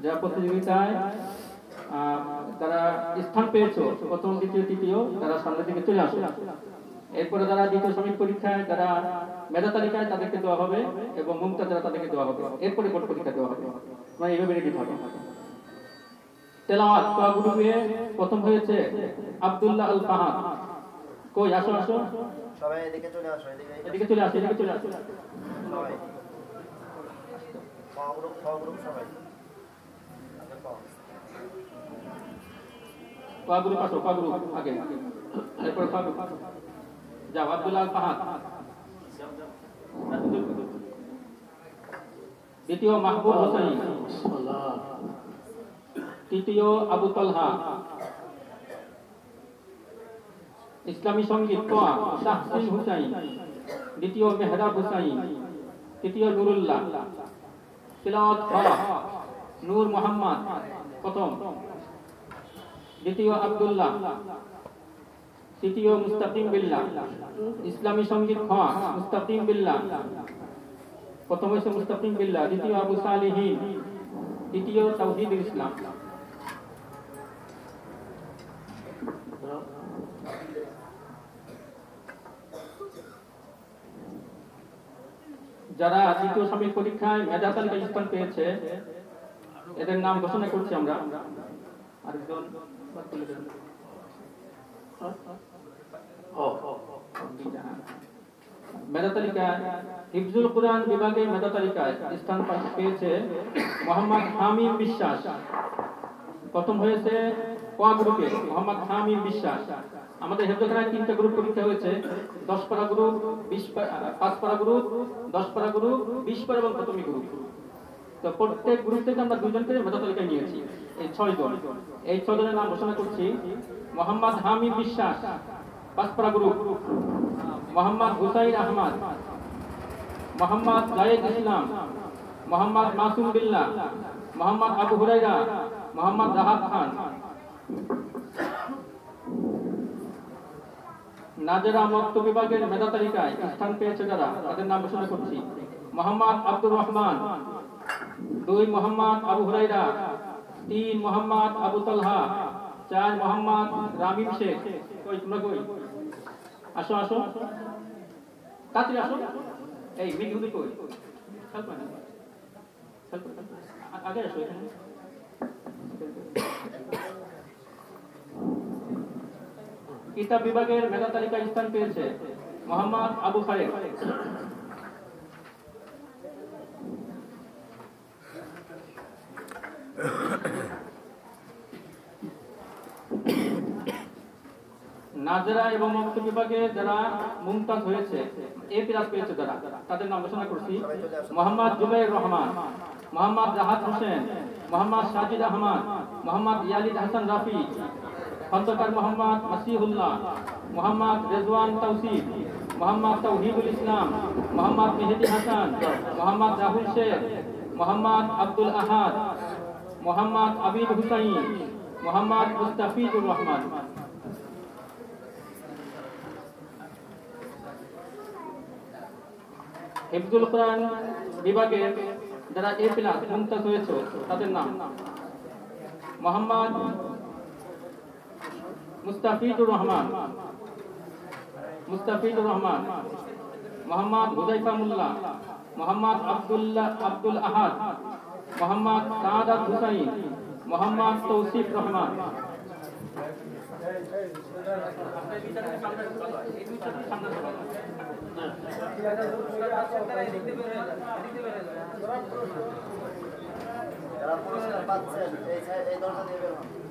যারা প্রতিযোগিতায় তারা স্থান পেয়েছো প্রথম দ্বিতীয় তৃতীয় তারা সামনের দিকে চলে আসো। এরপরে যারা দ্বিতীয় সাময়িক পরীক্ষায় যারা মেধা তালিকায় তাদেরকে দেওয়া হবে এবং মুমতাজ যারা তাদেরকে দেওয়া হবে, এরপরে বোর্ড পরীক্ষা দেওয়া হবে। তোমরা এইভাবে রেডি থাকো। তেলাওয়াত কোয়া গ্রুপে প্রথম হয়েছে আব্দুল্লাহ আল ফাহাদ। কই আসো আসো সবাই এদিকে চলে আসো, এদিকে চলে আসো, এদিকে চলে আসো সবাই গ্রুপ সবাই কোয়া গ্রুপ আসো, কোয়া গ্রুপ আগে, এরপর কোয়া গ্রুপ যাও। আব্দুল্লাহ আল ফাহাদ। দ্বিতীয় মাহবুব হোসেন, তৃতীয় আবু তালহা। ইসলামী সঙ্গীত কোয়া শাহসিন হুসাইন, দ্বিতীয় মেহরাব হুসাইন, তৃতীয় নুরুল্লাহ। তিলাওয়াত কোয়া নূর মোহাম্মদ প্রথম, দ্বিতীয় আব্দুল্লাহ, তৃতীয় মুস্তাকিম বিল্লাহ। ইসলামী সঙ্গীত কোয়া মুস্তাকিম বিল্লাহ, প্রথম হয়েছে মুস্তাকিম বিল্লাহ, দ্বিতীয় আবু সালিহিন, তৃতীয় তাওহীদুল ইসলাম। যারা দ্বিতীয় সাময়িক পরীক্ষায় মেধা তালিকায় স্থান পেয়েছে এদের নাম ঘোষণা করছি আমরা। আরেকজন মেধা তালিকায় হিফজুল কুরআন বিভাগে মেধা তালিকায় স্থান পেয়েছে মোহাম্মদ হামিম বিশ্বাস। প্রথম হয়েছে কোয়া গ্রুপে মোহাম্মদ হামিম বিশ্বাস। আমাদের হেফজখানায় 3টা গ্রুপ পরীক্ষা হয়েছে, 10 পারা গ্রুপ, 5 পারা গ্রুপ, 10 পারা গ্রুপ, 20 পারা এবং প্রথমী গ্রুপ। তো প্রত্যেক গ্রুপ থেকে আমরা 2 জনকে মেধা তালিকায় নিয়েছি, এই 6 জন। এই 6 জনের নাম ঘোষণা করছি। মোহাম্মদ হামিম বিশ্বাস 5 পারা গ্রুপ, মোহাম্মদ হুসাইন আহমদ, মোহাম্মদ জায়েদ ইসলাম, মোহাম্মদ মাসুম বিল্লাহ, মোহাম্মদ আবু হুরায়রা, মোহাম্মদ রাহাত খান। নাজেরা মক্ত বিভাগের মেধা তালিকায় স্থান পেয়েছে যারা তাদের নাম ঘোষণা করছি। মোহাম্মদ আব্দুর রহমান, 2 মোহাম্মদ আবু হুরায়রা, 3 মোহাম্মদ আবু তালহা, 4 মোহাম্মদ রামিম শেখ। কই তোমরা কই? আসো আসো তাড়াতাড়ি আসো। এই মিগুদি কই? আগে আসো এখানে। কিতাব বিভাগের মেধা তালিকায় স্থান পেয়েছে মোহাম্মদ আবু খায়ের। নাজেরা এবং মক্ত বিভাগে যারা মুমতাজ হয়েছে, এ প্লাস পেয়েছে যারা তাদের নাম ঘোষণা করছি। মোহাম্মদ জুবাইর রহমান, মোহাম্মদ রাহাত হোসেন, মোহাম্মদ সাজিদ আহমদ, মোহাম্মদ ইয়ালিদ হাসান রাফি, খন্দকার মোহাম্মদ মাসিহুল্লাহ, মোহাম্মদ রেজওয়ান তৌসিফ, মোহাম্মদ তাওহীদুল ইসলাম, মোহাম্মদ মেহেদি হাসান, মোহাম্মদ রাহুল শেখ, মোহাম্মদ আব্দুল আহাদ, মোহাম্মদ আবিদ হুসাইন, মোহাম্মদ মুস্তাফিজুর রহমান। হিফজুল কুরআন বিভাগে যারা এ প্লাস মুমতাজ হয়েছে তাদের নাম: মোহাম্মদ মুস্তাফিজুর রহমান, মোহাম্মদ হুযায়ফা মোল্লা, মোহাম্মদ আব্দুল আহাদ, মোহাম্মদ সাআদাত হুসাইন, মোহাম্মদ তৌসিফ রহমান।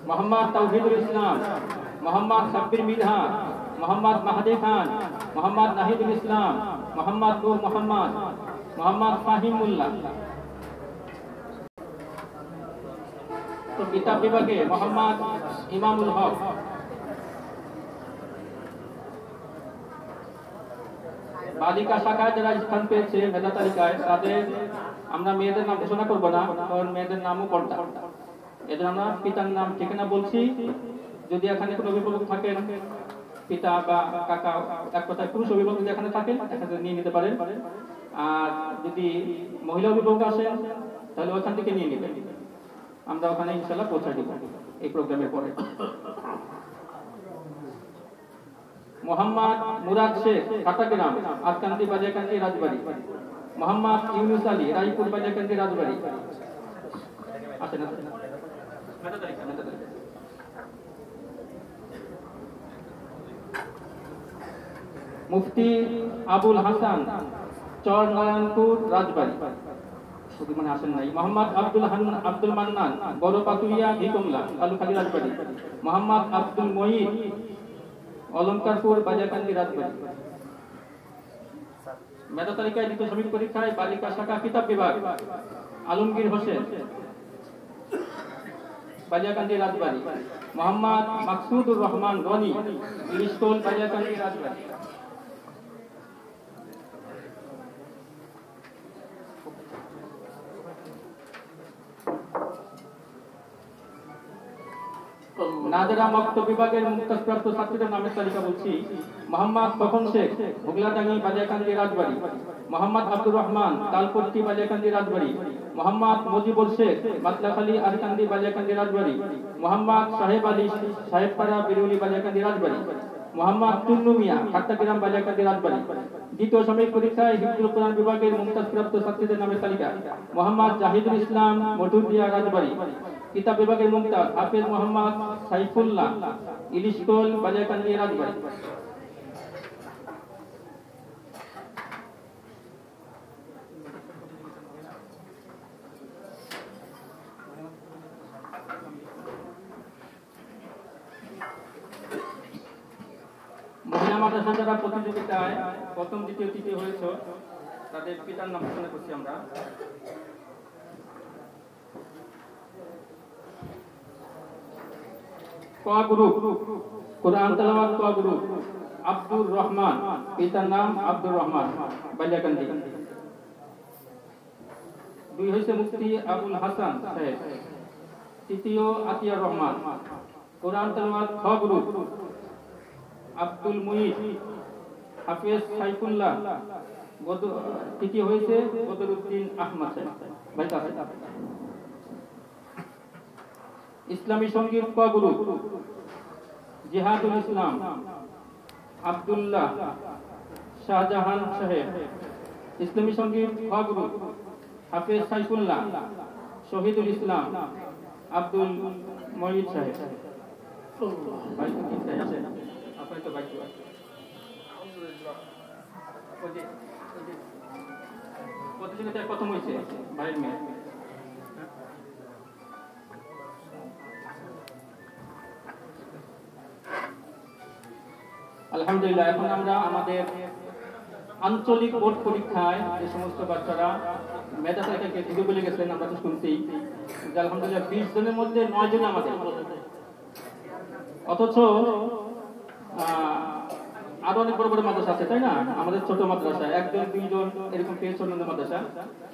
মোহাম্মদ তাওহীদুল ইসলাম, মোহাম্মদ সাব্বির মিধা, মোহাম্মদ মাহাদি খান, মোহাম্মদ নাহিদুল ইসলাম, মোহাম্মদ নূর মোহাম্মদ, মোহাম্মদ ফাহিম মোল্লা। তো কিতাব বিভাগে মোহাম্মদ ইমামুল হক। বালিকা শাখায় যারা স্থান পেয়েছে মেধা তালিকায় তাদের আমরা মেয়েদের নাম ঘোষণা করবো না, কারণ মেয়েদের নামও পর্দা। এদের আমরা পিতার নাম ঠিকানা বলছি। যদি এখানে কোনো অভিভাবক থাকেন, পিতা বা কাকা, এক কথায় পুরুষ অভিভাবক যদি এখানে থাকেন এখানে নিয়ে নিতে পারেন। আর যদি মহিলা অভিভাবক আসেন তাহলে ওখান থেকে নিয়ে নেবেন। আমরা ওখানে ইনশাআল্লাহ পৌঁছে দিব এই প্রোগ্রামের পরে। মোহাম্মদ মুরাদ শেখ কাটাগ্রাম আটকান্দি বাজারকান্দি রাজবাড়ী। মোহাম্মদ ইউনুস আলী রায়পুর বাজারকান্দি রাজবাড়ী। আসেন আসেন মুফতি আবুল হাসান চর নারায়ণপুর রাজবাড়ী। শুধু মানে আসেন নাই। মোহাম্মদ আব্দুল মান্নান বড় পাতুরিয়া ভিকমলা কালুখালী রাজবাড়ী। মোহাম্মদ আব্দুল মঈন অলঙ্কারপুর বাজারকান্দি রাজবাড়ী। মেধা তালিকায় দ্বিতীয় শ্রমিক পরীক্ষায় বালিকা শাখা কিতাব বিভাগ আলমগীর হোসেন বাজারকান্দি রাজবাড়ী। মোহাম্মদ মাকসুদুর রহমান রনি ইলিশকোল বাজারকান্দি রাজবাড়ী। নাজরা মক্তব বিভাগের মুক্তাসপ্রাপ্ত ছাত্রীদের নামের তালিকা বলছি। মোহাম্মদ তখন শেখ ভোগলাডাঙ্গি বাজারকান্দি রাজবাড়ী। মোহাম্মদ আব্দুর রহমান তালপট্টি বাজারকান্দি রাজবাড়ী। মোহাম্মদ মুজিবুল শেখ মাতলাখালী আরকান্দি বাজারকান্দি রাজবাড়ী। মোহাম্মদ সাহেব আলী সাহেবপাড়া বিরুলি বাজারকান্দি রাজবাড়ী। মোহাম্মদ টুন্নু মিয়া খাট্টাগ্রাম বাজারকান্দি রাজবাড়ী। দ্বিতীয় শ্রমিক পরীক্ষায় হিফজুল কোরআন বিভাগের মুক্তাসপ্রাপ্ত ছাত্রীদের নামের তালিকা। মোহাম্মদ জাহিদুল ইসলাম মধুদিয়া রাজবাড়ী। কিতাব বিভাগের মুমতাজ হাফেজ মোহাম্মদ সাইফুল্লাহ ইলিশকোল বাজারকান্দি রাজবাড়ী। মহিলা মাদ্রাসা যারা প্রতিযোগিতায় প্রথম দ্বিতীয় তৃতীয় হয়েছে তাদের পিতার নাম ঘোষণা করছি আমরা। ক গ্রুপ কোরআন তেলাওয়াত ক গ্রুপ আব্দুর রহমান পিতার নাম আব্দুর রহমান বালিয়াকান্দি। দুই হয়েছে মুফতি আবুল হাসান সাহেব। তৃতীয় আতিয়ার রহমান। কোরআন তেলাওয়াত খ গ্রুপ আব্দুল মুঈদ হাফেজ সাইফুল্লাহ। তৃতীয় হয়েছে বদরুদ্দিন আহমদ সাহেব। ভাই ইসলামী সঙ্গীত ক গ্রুপ জিহাদুল ইসলাম আব্দুল্লাহ শাহজাহান সাহেব। ইসলামী সঙ্গীত খ গ্রুপ হাফেজ সাইফুল্লাহ শহীদুল ইসলাম আব্দুল মঈদ সাহেব। প্রতিযোগিতায় প্রথম হয়েছে ভাইয়ের মেয়ে। আলহামদুলিল্লাহ, এখন আমরা আমাদের আঞ্চলিক বোর্ড পরীক্ষায় যে সমস্ত বাচ্চারা মেধা তালিকাকে দিতে বলে গেছেন আমরা তো শুনছি যে আলহামদুলিল্লাহ 20 জনের মধ্যে 9 জন আমাদের, অথচ আরো অনেক বড় বড় মাদ্রাসা আছে তাই না? আমাদের ছোট মাদ্রাসা 1 জন 2 জন এরকম পেয়েছে অন্য মাদ্রাসা,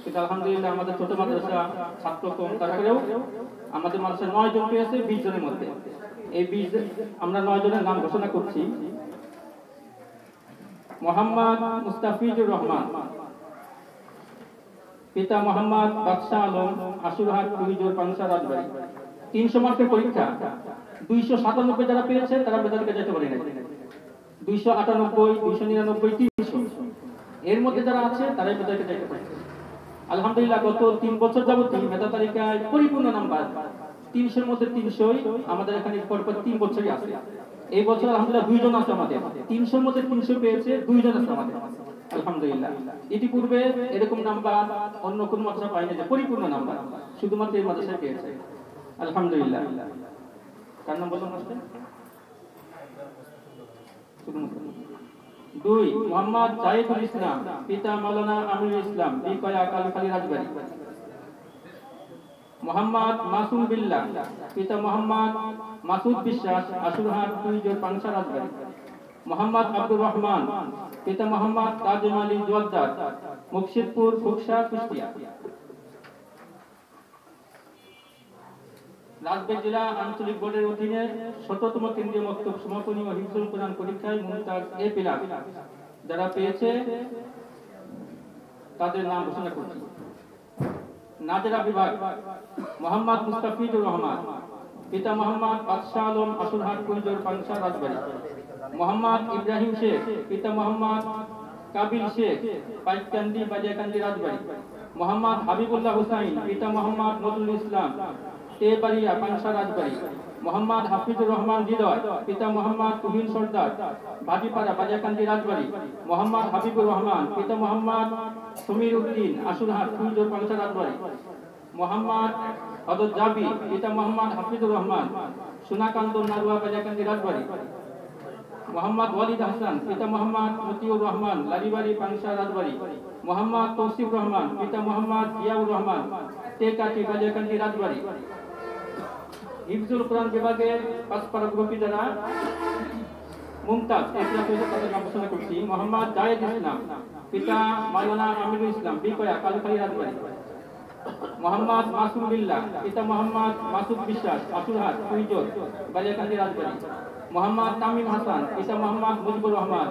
কিন্তু আলহামদুলিল্লাহ আমাদের ছোট মাদ্রাসা ছাত্র কম, তারপরেও আমাদের মাদ্রাসা 9 জন পেয়েছে 20 জনের মধ্যে। এই 20 আমরা 9 জনের নাম ঘোষণা করছি। মোহাম্মদ মুস্তাফিজুর রহমান পিতা মোহাম্মদ বাদশাহ আলম আশুরহাট কুইজোর পাংশা রাজবাড়ী। 300 মার্কের পরীক্ষা 297 যারা পেয়েছে তারা মেধা তালিকায় যেতে পারে না। 298 299 300 এর মধ্যে যারা আছে তারাই মেধা তালিকায় যেতে পারে। আলহামদুলিল্লাহ গত 3 বছর যাবত মেধা তালিকায় পরিপূর্ণ নাম্বার 300 এর মধ্যে 300ই আমাদের এখানে পরপর 3 বছরই আছে। এই বছর আলহামদুলিল্লাহ 2 জন আছে আমাদের, 300 এর মধ্যে 300 পেয়েছে 2 জন আছে আমাদের আলহামদুলিল্লাহ। ইতিপূর্বে এরকম নাম্বার অন্য কোন মাদ্রাসা পায়নি যে পরিপূর্ণ নাম্বার, শুধুমাত্র এই মাদ্রাসায় পেয়েছে আলহামদুলিল্লাহ। কার নাম বললাম আসলে? 2 মোহাম্মদ জাহিদুল ইসলাম পিতা মাওলানা আমিরুল ইসলাম বিকয়া কালখালী রাজবাড়ী। মোহাম্মদ মাসুম বিল্লাহ পিতা মোহাম্মদ মাসুদ বিশ্বাস আশুরহাট কুইজোর পাংশা রাজবাড়ী। মোহাম্মদ আব্দুর রহমান পিতা মোহাম্মদ কাজী আলী জোয়াদ্দার মুকশিদপুর ফুকসা কুষ্টিয়া। রাজবাড়ী জেলা আঞ্চলিক বোর্ডের অধীনে 17তম কেন্দ্রীয় মক্তব সমাপনী ও হিফজুল কোরআন পরীক্ষায় মুমতাজ এ প্লাস যারা পেয়েছে তাদের নাম ঘোষণা করছি। নাজরা বিভাগ মোহাম্মদ মুস্তাফিজুর রহমান, পিতা মোহাম্মদ বাদশাহ আলম আসুরহাট কুলজোর পাংশা রাজবাড়ী। মোহাম্মদ ইব্রাহিম শেখ, পিতা মোহাম্মদ কাবিল শেখ, পাইককান্দি বালিয়াকান্দি রাজবাড়ী। মোহাম্মদ হাবিবুল্লাহ হুসাইন, পিতা মোহাম্মদ নজরুল ইসলাম, তেবাড়িয়া পাংশা রাজবাড়ী। মোহাম্মদ হাফিজুর রহমান হৃদয়, পিতা মোহাম্মদ তুহিন সর্দার, ভাটিপাড়া বালিয়াকান্দি রাজবাড়ী। মোহাম্মদ হাবিবুর রহমান, পিতা মোহাম্মদ সমীর উদ্দিন, আসুরহাট কুলজোর পাংশা রাজবাড়ী। মোহাম্মদ হযরত জাবি, পিতা মোহাম্মদ হাফিজুর রহমান, সোনাকান্ত নারুয়া বালিয়াকান্দি রাজবাড়ী। মোহাম্মদ ওয়ালিদ হাসান, পিতা মোহাম্মদ মতিউর রহমান, লারিবাড়ি পাংশা রাজবাড়ী। মোহাম্মদ তৌসিফ রহমান, পিতা মোহাম্মদ জিয়াউর রহমান, টেকাটি বালিয়াকান্দি রাজবাড়ী। হিফজুল কোরআন বিভাগে পাঁচপাড়া গ্রুপে যারা মুমতাজ তাদের নাম ঘোষণা করছি। মোহাম্মদ জায়েদ ইসলাম, পিতা মাওলানা আমিরুল ইসলাম, বিকয়া কালুখালী রাজবাড়ী। মোহাম্মদ মাসুম বিল্লাহ, পিতা মোহাম্মদ মাসুদ বিশ্বাস, আসুরহাট কুইজোর বালিয়াকান্দি রাজবাড়ী। মোহাম্মদ তামিম হাসান, পিতা মোহাম্মদ মুজিবুর রহমান,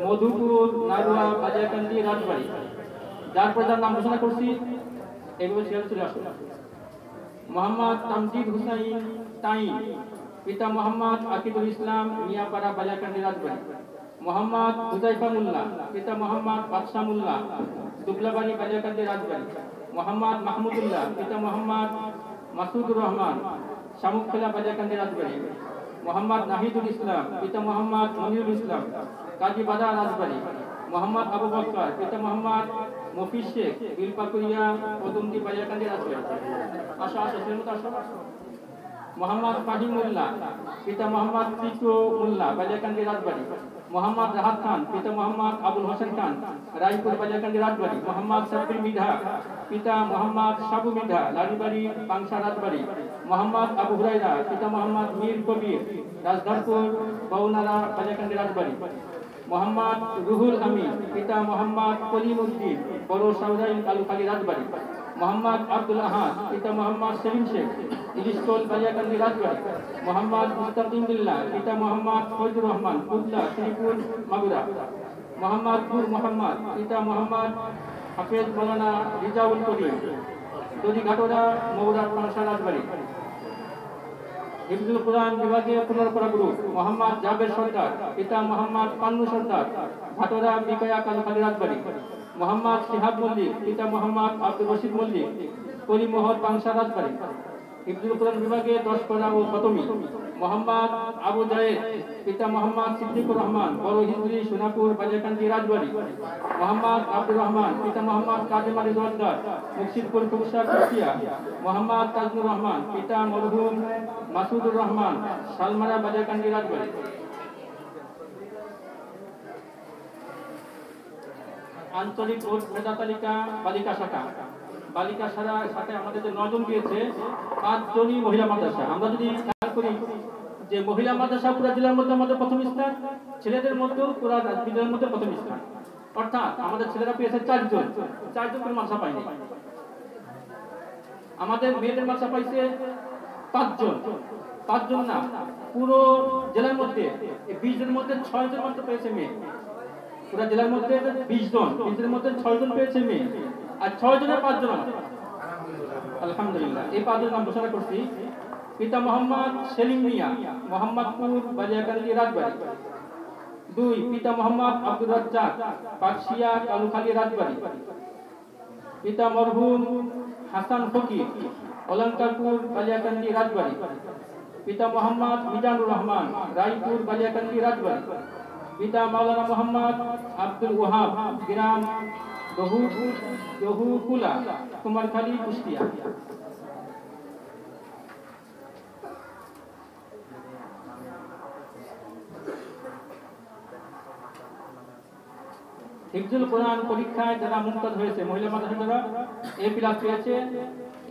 মধুপুর নারুয়া বালিয়াকান্দি রাজবাড়ী। যার প্রধান নাম ঘোষণা করছি এগুলো শেয়ার চলে আসুন। মোহাম্মদ তামজিদ হুসাইন তাইন, পিতা মোহাম্মদ আকিদুল ইসলাম, মিয়াপাড়া বালিয়াকান্দি রাজবাড়ী। মোহাম্মদ হুজাইফা মোল্লা, পিতা মোহাম্মদ বাদশাহ মোল্লা, দুবলাবাড়ি বালিয়াকান্দি রাজবাড়ী। মোহাম্মদ মাহমুদুল্লাহ, পিতা মোহাম্মদ মাসুদুর রহমান, শামুকখোলা বালিয়াকান্দি রাজবাড়ী। মোহাম্মদ নাহিদুল ইসলাম, পিতা মোহাম্মদ মনিরুল ইসলাম, কাজীবাজার রাজবাড়ী। মোহাম্মদ আবু বকর, পিতা মোহাম্মদ মফিজ শেখ, বিলপাকুরিয়া পদমদি বালিয়াকান্দি রাজবাড়ী। আসো আসো সেমত আসো। মোহাম্মদ ফাহিম মোল্লা, পিতা মোহাম্মদ টিকু মোল্লা, বালিয়াকান্দি রাজবাড়ী। মোহাম্মদ রাহাত খান, পিতা মোহাম্মদ আবুল হোসেন খান, রায়পুর বালিয়াকান্দি রাজবাড়ী। মোহাম্মদ সাব্বির মৃধা, পিতা মোহাম্মদ সাবু মৃধা, লারিবাড়ি পাংশা রাজবাড়ী। মোহাম্মদ আবু হুরাইরা, পিতা মোহাম্মদ মীর কবির, রাজধানপুর বউনারা বালিয়াকান্দি রাজবাড়ী। মোহাম্মদ রুহুল আমিন, পিতা মোহাম্মদ কলিম উদ্দিন, বড় সাউদাইন কালুখালী রাজবাড়ী। মোহাম্মদ আব্দুল আহাদ, পিতা মোহাম্মদ সেলিম শেখ, ইলিশকোল বালিয়াকান্দি রাজবাড়ী। মোহাম্মদ মুস্তাকিম বিল্লাহ, পিতা মোহাম্মদ ফজলুর রহমান, কুদলা শ্রীপুর মাগুরা। মোহাম্মদ নূর মোহাম্মদ, পিতা মোহাম্মদ হাফেজ মৌলানা রিজাউল করিম, দড়িঘাটোরা মৌরার পাংশা রাজবাড়ী। হিফজুল কোরআন বিভাগে 15 গ্রুপ। মোহাম্মদ জাবের সরকার, পিতা মোহাম্মদ পান্নু সরকার, ঘাটোরা বিকয়া কালুখালী রাজবাড়ী। মোহাম্মদ শিহাব মল্লিক, পিতা মোহাম্মদ আব্দুর রশিদ মল্লিক, কলিমোহর পাংশা রাজবাড়ী। হিফজুল কোরআন বিভাগে 10 পারা ও খতমি। মোহাম্মদ আবু জায়েদ, পিতা মোহাম্মদ সিদ্দিকুর রহমান, বড় হিজরি সোনাপুর বালিয়াকান্দি রাজবাড়ী। মোহাম্মদ আব্দুর রহমান, পিতা মোহাম্মদ কাজী আলী জোয়ারদার, মুর্শিদপুর কুশিয়া কুষ্টিয়া। মোহাম্মদ তাজনুর রহমান, পিতা মরহুম মাসুদুর রহমান, শালমারা বালিয়াকান্দি রাজবাড়ী। আঞ্চলিক ভোট মেধা তালিকা বালিকা শাখা। বালিকা শাখায় আমাদের যে 9 জন দিয়েছে, 5 জনই মহিলা মাদ্রাসা। আমরা যদি খেয়াল করি যে মহিলা মাদ্রাসা পুরো জেলার মধ্যে আমাদের প্রথম স্থান, ছেলেদের মধ্যেও পুরো জেলার মধ্যে প্রথম স্থান। অর্থাৎ আমাদের ছেলেরা পেয়েছে 4 জন, 4 জন করে মাদ্রাসা পায়নি। আমাদের মেয়েদের মাদ্রাসা পাইছে 5 জন, 5 জন না, পুরো জেলার মধ্যে 20 জনের মধ্যে 6 জন মাত্র পেয়েছে মেয়ে। পুরো জেলার মধ্যে 20 জন, 20 জনের মধ্যে 6 জন পেয়েছে মেয়ে, আর 6 জনের 5 জন আমাদের। আলহামদুলিল্লাহ। এই 5 জন নাম ঘোষণা করছি। পিতা মোহাম্মদ সেলিম মিয়া, মোহাম্মদপুর বালিয়াকান্দি রাজবাড়ী। 2 পিতা মোহাম্মদ আব্দুর রাজ্জাক, পাকশিয়া কালুখালী রাজবাড়ী। পিতা মরহুম হাসান ফকির, অলঙ্কারপুর বালিয়াকান্দি রাজবাড়ী। পিতা মোহাম্মদ মিজানুর রহমান, রায়পুর বালিয়াকান্দি রাজবাড়ী। পিতা মাওলানা মোহাম্মদ আব্দুল ওয়াহাব, গ্রাম দহুকুলা, কুমারখালী কুষ্টিয়া। হিফজুল কোরআন পরীক্ষায় যারা মুমতাজ হয়েছে, মহিলা মাদ্রাসা যারা A+ পেয়েছে,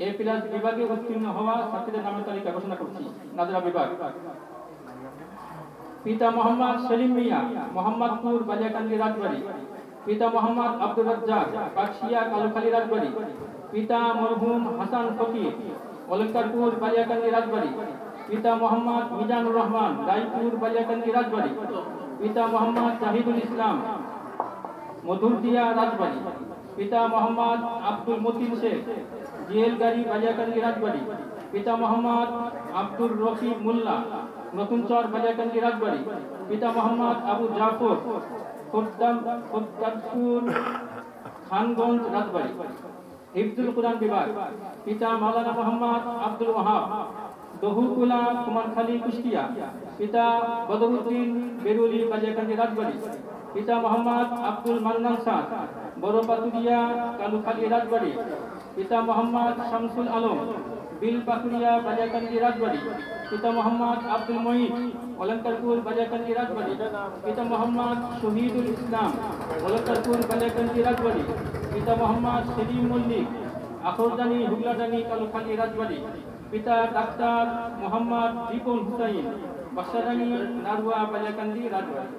A+ বিভাগে উত্তীর্ণ হওয়া ছাত্রীদের নামের তালিকা ঘোষণা করছি। নাজরা বিভাগ। পিতা মোহাম্মদ সেলিম মিয়া, মোহাম্মদপুর বালিয়াকান্দি রাজবাড়ী। পিতা মোহাম্মদ আব্দুর রাজ্জাক, পাকশিয়া কালুখালী রাজবাড়ী। পিতা মরহুম হাসান ফকির, অলঙ্কারপুর বালিয়াকান্দি রাজবাড়ী। পিতা মোহাম্মদ মিজানুর রহমান, রায়পুর বালিয়াকান্দি রাজবাড়ী। পিতা মোহাম্মদ জাহিদুল ইসলাম, মধুরদিয়া রাজবাড়ী। পিতা মোহাম্মদ আব্দুল মতিন শেখ, জিএল গাড়ি বালিয়াকান্দি রাজবাড়ি। পিতা মোহাম্মদ আব্দুর রশিদ মোল্লা, নতুনচর বালিয়াকান্দি রাজবাড়ি। পিতা মোহাম্মদ আবু জাফর, খোদ্দারপুর খানগঞ্জ রাজবাড়ি। হিফজুল কুরআন বিভাগ। পিতা মাওলানা মোহাম্মদ আব্দুল ওয়াহাব, দহুকুলা কুমারখালী কুষ্টিয়া। পিতা বদরুদ্দিন বেরুলি বালিয়াকান্দি রাজবাড়ি। পিতা মোহাম্মদ আব্দুল মান্নান শাহ, বড় পাতুরিয়া কালুখালী রাজবাড়ি। পিতা মোহাম্মদ শামসুল আলম, বিল পাকুড়িয়া বালিয়াকান্দি রাজবাড়ি। পিতা মোহাম্মদ আব্দুল মঈন, অলঙ্কারপুর বালিয়াকান্দি রাজবাড়ি। পিতা মোহাম্মদ শহীদুল ইসলাম, অলঙ্কারপুর বালিয়াকান্দি রাজবাড়ি। পিতা মোহাম্মদ সেলিম মল্লিক, আখরদানি হুগলাদানি কালুখালী রাজবাড়ি। পিতা ডাক্তার মোহাম্মদ রিপন হুসাইন, বাসাদানি নারুয়া বালিয়াকান্দি রাজবাড়ি।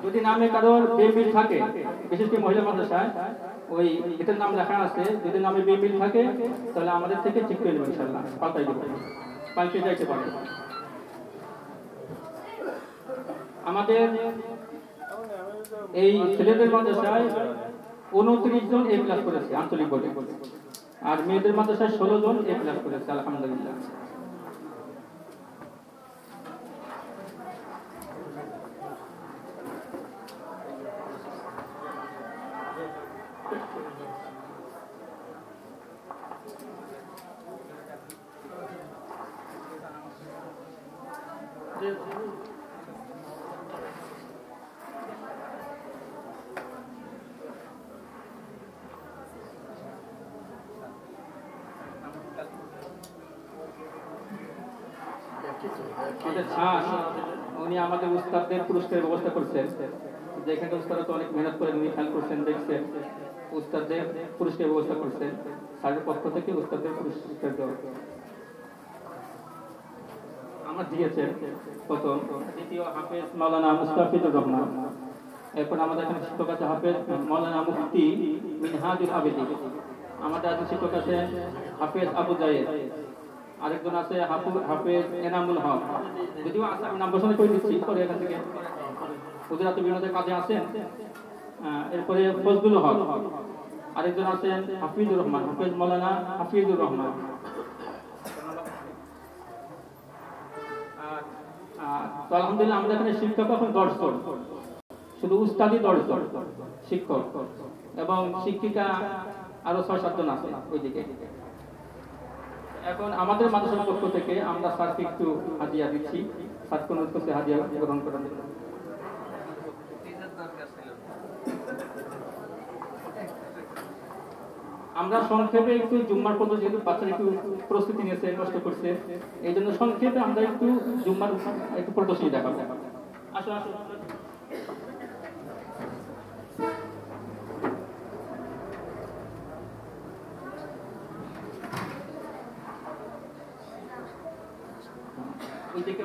যদি নামে কারোর বেমিল থাকে, বিশেষ করে মহিলা মাদ্রাসায় ওই এটার নাম লেখা আছে, যদি নামে বেমিল থাকে তাহলে আমাদের থেকে ঠিক করে নেবেন, ইনশাআল্লাহ পাল্টাই দেবো, পাল্টে যাইতে পারে। আমাদের এই ছেলেদের মাদ্রাসায় 29 জন এ ক্লাস করেছে আঞ্চলিক বোর্ডে, আর মেয়েদের মাদ্রাসায় 16 জন এ ক্লাস করেছে, আলহামদুলিল্লাহ। উনি আমাদের উস্তাদদের পুরস্কারের ব্যবস্থা করছেন, যেখানে উস্তাদরা তো অনেক মেহনত করে, উনি খেয়াল করছেন, দেখছেন, উস্তাদদের পুরস্কারের ব্যবস্থা করছেন। স্যারের পক্ষ থেকে উস্তাদদের পুরস্কার দেওয়া আমার দিয়েছেন। প্রথম দ্বিতীয় হাফেজ মাওলানা মুস্তাফিজুর রহমান। এখন আমাদের এখানে শিক্ষক আছে হাফেজ মাওলানা মুফতি মিনহাজুল আবেদী। আমাদের আছে শিক্ষক আছে হাফেজ আবু জায়েদ। আরেকজন আছে হাফেজ এনামুল হক। যদিও আছে, আমি নাম ঘোষণা করে দিচ্ছি পরে এখান থেকে, ওদের বিভিন্ন কাজে আছেন। এরপরে ফজলুল হক। আরেকজন আছেন হাফিজুর রহমান, হাফেজ মাওলানা হাফিজুর রহমান। তো আলহামদুলিল্লাহ আমাদের এখানে শিক্ষক এখন 10 জন, শুধু উস্তাদি 10 জন শিক্ষক, এবং শিক্ষিকা আরো 6-7 জন আছে ওইদিকে। এখন আমাদের মাদ্রাসার পক্ষ থেকে আমরা স্যারকে একটু হাদিয়া দিচ্ছি, স্যার কোন উদ্দেশ্যে হাদিয়া গ্রহণ করেন। আমরা সংক্ষেপে একটু জুম্মার পর্ব, যেহেতু বাচ্চারা একটু প্রস্তুতি নিয়েছে, কষ্ট করছে, এই জন্য সংক্ষেপে আমরা একটু জুম্মার একটু প্রদর্শনী দেখাবো। আসো আসো। ওই দিকে